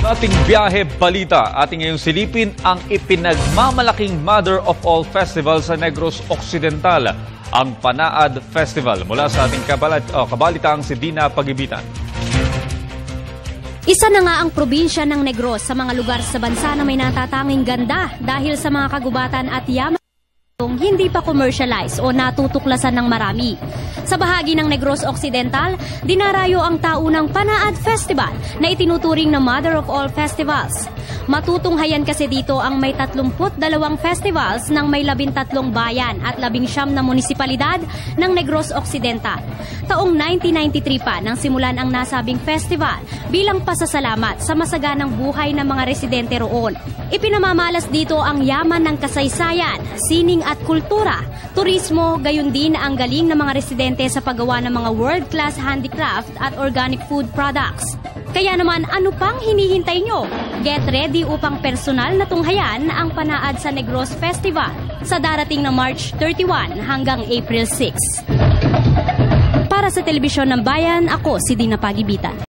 ating biyahe balita, ating ngayong silipin ang ipinagmamalaking Mother of all festivals sa Negros Occidental, ang Panaad Festival. Mula sa ating kabalitaang si Dina Pagibitan. Isa na nga ang probinsya ng Negros sa mga lugar sa bansa na may natatanging ganda dahil sa mga kagubatan at yaman hindi pa commercialized o natutuklasan ng marami. Sa bahagi ng Negros Occidental, dinarayo ang taunang Panaad Festival na itinuturing na Mother of all festivals. Matutunghayan kasi dito ang may 32 festivals ng may 13 bayan at 19 na munisipalidad ng Negros Occidental. Taong 1993 pa nang simulan ang nasabing festival bilang pasasalamat sa masaganang buhay ng mga residente roon. Ipinamamalas dito ang yaman ng kasaysayan, sining at kultura, turismo, gayon din ang galing ng mga residente sa paggawa ng mga world-class handicraft at organic food products. Kaya naman, ano pang hinihintay nyo? Get ready upang personal na tunghayan ang Panaad sa Negros Festival sa darating na March 31 hanggang April 6. Para sa Telebisyon ng Bayan, ako si Dina Pagibitan.